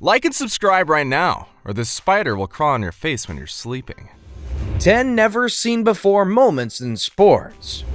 Like and subscribe right now, or this spider will crawl on your face when you're sleeping. 10 never-seen-before moments in sports.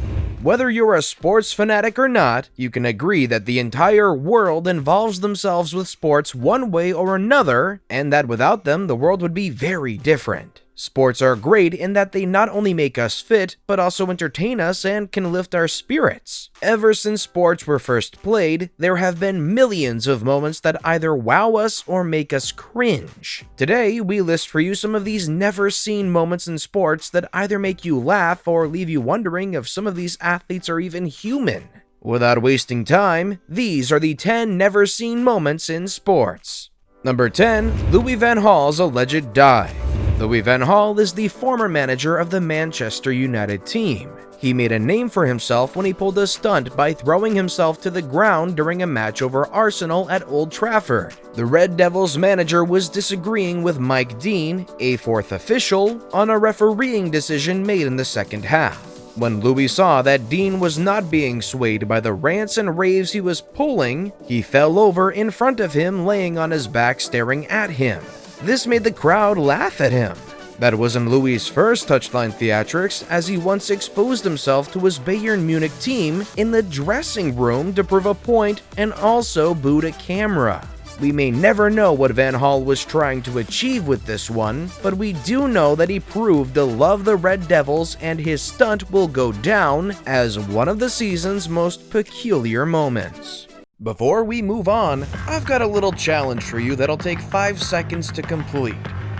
Whether you're a sports fanatic or not, you can agree that the entire world involves themselves with sports one way or another, and that without them, the world would be very different. Sports are great in that they not only make us fit, but also entertain us and can lift our spirits. Ever since sports were first played, there have been millions of moments that either wow us or make us cringe. Today, we list for you some of these never-seen moments in sports that either make you laugh or leave you wondering if some of these athletes are even human. Without wasting time, these are the 10 never-seen moments in sports. Number 10. Louis van Gaal's alleged dive. Louis van Gaal is the former manager of the Manchester United team. He made a name for himself when he pulled a stunt by throwing himself to the ground during a match over Arsenal at Old Trafford. The Red Devils manager was disagreeing with Mike Dean, a fourth official, on a refereeing decision made in the second half. When Louis saw that Dean was not being swayed by the rants and raves he was pulling, he fell over in front of him, laying on his back staring at him. This made the crowd laugh at him. That wasn't Louis' first touchline theatrics, as he once exposed himself to his Bayern Munich team in the dressing room to prove a point and also booed a camera. We may never know what Van Gaal was trying to achieve with this one, but we do know that he proved to love the Red Devils, and his stunt will go down as one of the season's most peculiar moments. Before we move on, I've got a little challenge for you that'll take 5 seconds to complete.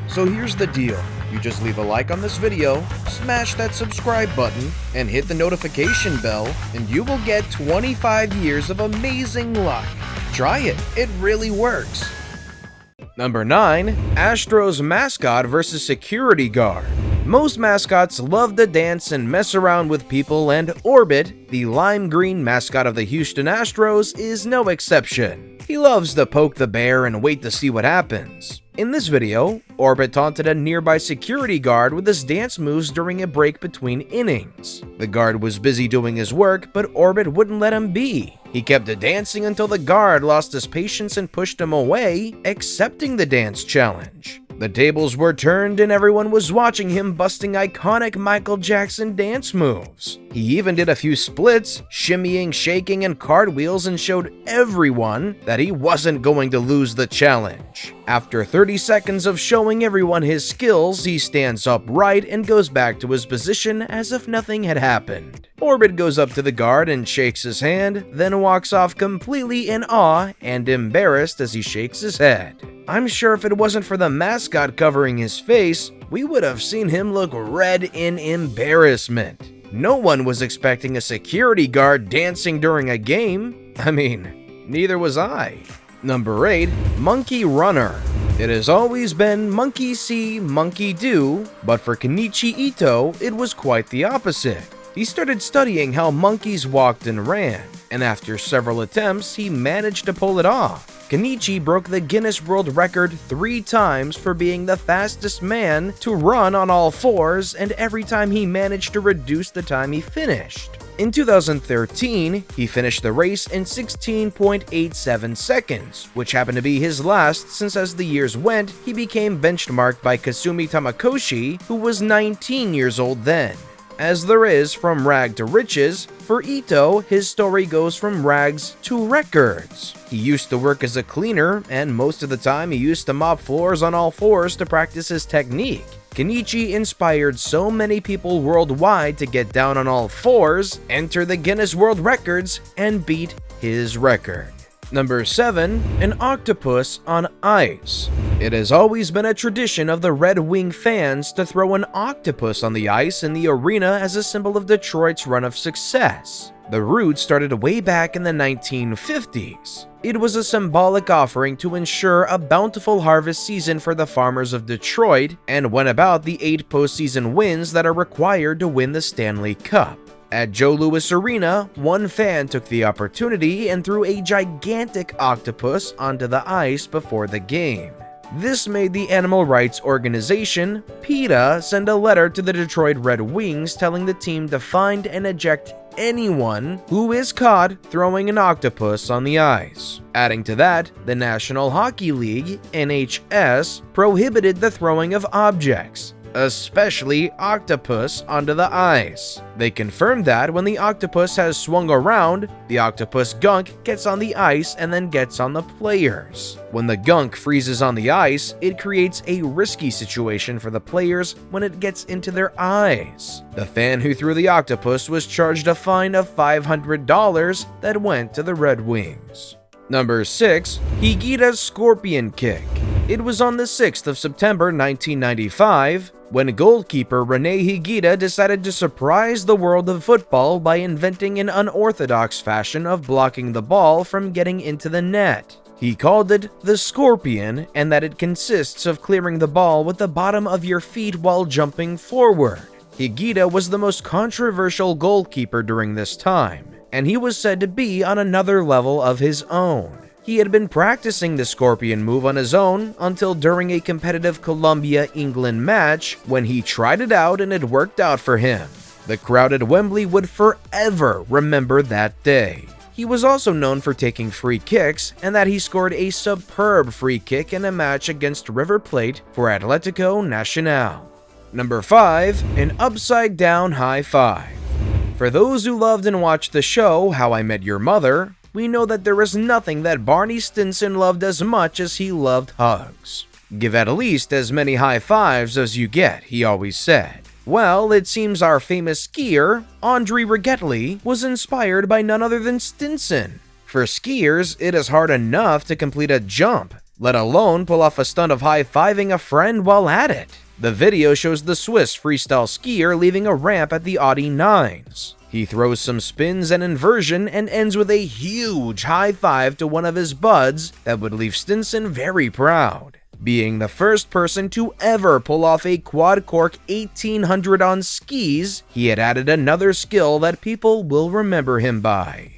So here's the deal. You just leave a like on this video, smash that subscribe button, and hit the notification bell, and you will get 25 years of amazing luck. Try it, it really works. Number 9. Astros mascot versus security guard. Most mascots love to dance and mess around with people, and Orbit, the lime green mascot of the Houston Astros, is no exception. He loves to poke the bear and wait to see what happens. In this video, Orbit taunted a nearby security guard with his dance moves during a break between innings. The guard was busy doing his work, but Orbit wouldn't let him be. He kept dancing until the guard lost his patience and pushed him away, accepting the dance challenge. The tables were turned and everyone was watching him busting iconic Michael Jackson dance moves. He even did a few splits, shimmying, shaking, and cartwheels, and showed everyone that he wasn't going to lose the challenge. After 30 seconds of showing everyone his skills, he stands upright and goes back to his position as if nothing had happened. Orbit goes up to the guard and shakes his hand, then walks off completely in awe and embarrassed as he shakes his head. I'm sure if it wasn't for the mascot covering his face, we would have seen him look red in embarrassment. No one was expecting a security guard dancing during a game. I mean, neither was I. Number 8. Monkey Runner. It has always been monkey see, monkey do, but for Kenichi Ito, it was quite the opposite. He started studying how monkeys walked and ran, and after several attempts, he managed to pull it off. Kenichi broke the Guinness World Record 3 times for being the fastest man to run on all fours, and every time he managed to reduce the time he finished. In 2013, he finished the race in 16.87 seconds, which happened to be his last since as the years went, he became benchmarked by Kasumi Tamakoshi, who was 19 years old then. As there is from rag to riches, for Ito, his story goes from rags to records. He used to work as a cleaner, and most of the time he used to mop floors on all fours to practice his technique. Kenichi inspired so many people worldwide to get down on all fours, enter the Guinness World Records, and beat his record. Number 7. An octopus on ice. It has always been a tradition of the Red Wing fans to throw an octopus on the ice in the arena as a symbol of Detroit's run of success. The root started way back in the 1950s. It was a symbolic offering to ensure a bountiful harvest season for the farmers of Detroit, and went about the 8 postseason wins that are required to win the Stanley Cup. At Joe Louis Arena, one fan took the opportunity and threw a gigantic octopus onto the ice before the game. This made the animal rights organization, PETA, send a letter to the Detroit Red Wings telling the team to find and eject anyone who is caught throwing an octopus on the ice. Adding to that, the National Hockey League, NHS, prohibited the throwing of objects, especially octopus, onto the ice. They confirmed that when the octopus has swung around, the octopus gunk gets on the ice and then gets on the players. When the gunk freezes on the ice, it creates a risky situation for the players when it gets into their eyes. The fan who threw the octopus was charged a fine of $500 that went to the Red Wings. Number 6. Higdas Scorpion Kick. It was on the 6th of September 1995 when goalkeeper Rene Higida decided to surprise the world of football by inventing an unorthodox fashion of blocking the ball from getting into the net. He called it the Scorpion, and that it consists of clearing the ball with the bottom of your feet while jumping forward. Higida was the most controversial goalkeeper during this time, and he was said to be on another level of his own. He had been practicing the Scorpion move on his own until during a competitive Colombia-England match when he tried it out and it worked out for him. The crowd at Wembley would forever remember that day. He was also known for taking free kicks, and that he scored a superb free kick in a match against River Plate for Atlético Nacional. Number 5. An upside down high five. For those who loved and watched the show How I Met Your Mother, we know that there is nothing that Barney Stinson loved as much as he loved hugs. Give at least as many high fives as you get, he always said. Well, it seems our famous skier, Andre Rigetli, was inspired by none other than Stinson. For skiers, it is hard enough to complete a jump, let alone pull off a stunt of high-fiving a friend while at it. The video shows the Swiss freestyle skier leaving a ramp at the Audi 9s. He throws some spins and inversion and ends with a huge high five to one of his buds that would leave Stinson very proud. Being the first person to ever pull off a quad cork 1800 on skis, he had added another skill that people will remember him by.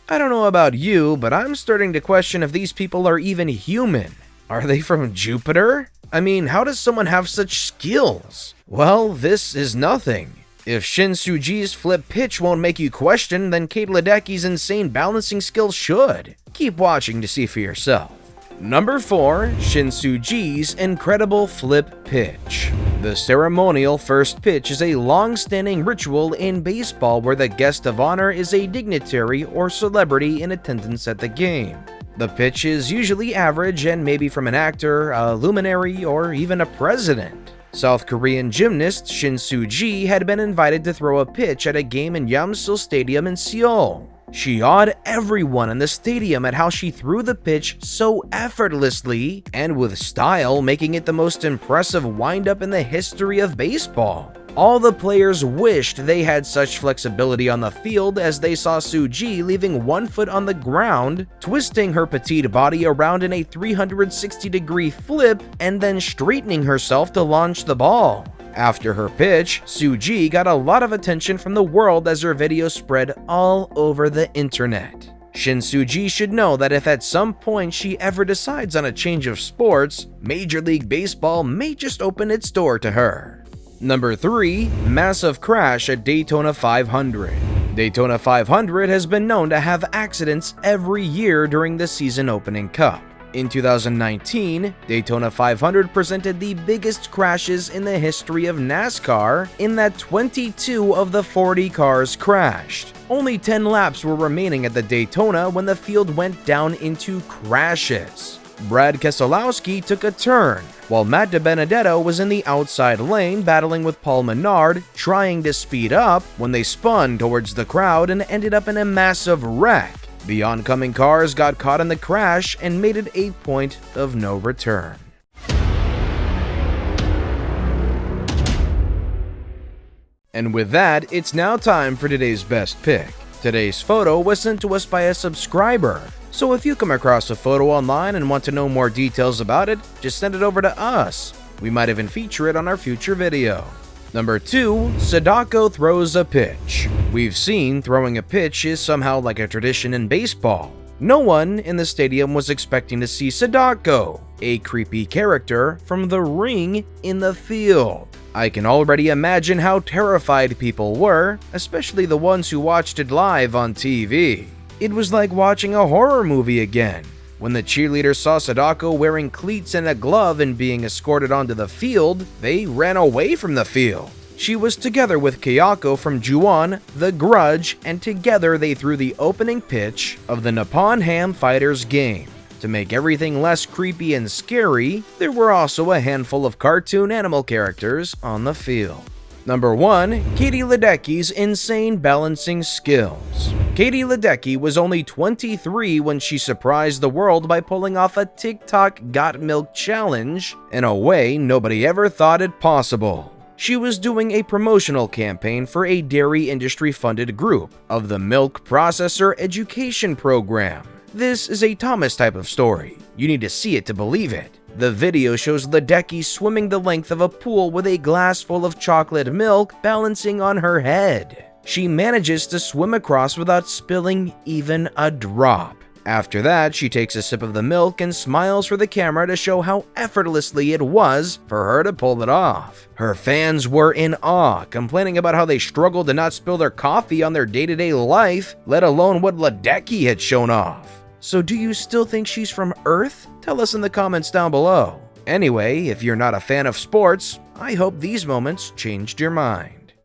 I don't know about you, but I'm starting to question if these people are even human. Are they from Jupiter? I mean, how does someone have such skills? Well, this is nothing. If Shinsujis flip pitch won't make you question, then Ledeckis' insane balancing skills should. Keep watching to see for yourself. Number 4. Shinsujis' incredible flip pitch. The ceremonial first pitch is a long-standing ritual in baseball where the guest of honor is a dignitary or celebrity in attendance at the game. The pitch is usually average and maybe from an actor, a luminary, or even a president. South Korean gymnast Shinsuji had been invited to throw a pitch at a game in Yamsil Stadium in Seoul. She awed everyone in the stadium at how she threw the pitch so effortlessly and with style, making it the most impressive windup in the history of baseball. All the players wished they had such flexibility on the field as they saw Suji leaving one foot on the ground, twisting her petite body around in a 360-degree flip, and then straightening herself to launch the ball. After her pitch, Suji got a lot of attention from the world as her video spread all over the internet. Shinsuji should know that if at some point she ever decides on a change of sports, Major League Baseball may just open its door to her. Number 3. Massive crash at Daytona 500. Daytona 500 has been known to have accidents every year during the season opening cup. In 2019, Daytona 500 presented the biggest crashes in the history of NASCAR in that 22 of the 40 cars crashed. Only 10 laps were remaining at the Daytona when the field went down into crashes. Brad Keselowski took a turn, while Matt DiBenedetto was in the outside lane battling with Paul Menard, trying to speed up when they spun towards the crowd and ended up in a massive wreck. The oncoming cars got caught in the crash and made it a point of no return. And with that, it's now time for today's best pick. Today's photo was sent to us by a subscriber. So if you come across a photo online and want to know more details about it, just send it over to us. We might even feature it on our future video. Number 2. Sadako throws a pitch. We've seen throwing a pitch is somehow like a tradition in baseball. No one in the stadium was expecting to see Sadako, a creepy character from The Ring, in the field. I can already imagine how terrified people were, especially the ones who watched it live on TV. It was like watching a horror movie again. When the cheerleaders saw Sadako wearing cleats and a glove and being escorted onto the field, they ran away from the field. She was together with Kayako from Ju-on, The Grudge, and together they threw the opening pitch of the Nippon Ham Fighters game. To make everything less creepy and scary, there were also a handful of cartoon animal characters on the field. Number 1. Katie Ledeckis' insane balancing skills. Katie Ledecky was only 23 when she surprised the world by pulling off a TikTok Got Milk challenge in a way nobody ever thought it possible. She was doing a promotional campaign for a dairy industry-funded group of the Milk Processor Education Program. This is a Thomas type of story. You need to see it to believe it. The video shows Ledecky swimming the length of a pool with a glass full of chocolate milk balancing on her head. She manages to swim across without spilling even a drop. After that, she takes a sip of the milk and smiles for the camera to show how effortlessly it was for her to pull it off. Her fans were in awe, complaining about how they struggled to not spill their coffee on their day-to-day life, let alone what Ledecky had shown off. So do you still think she's from Earth? Tell us in the comments down below. Anyway, if you're not a fan of sports, I hope these moments changed your mind.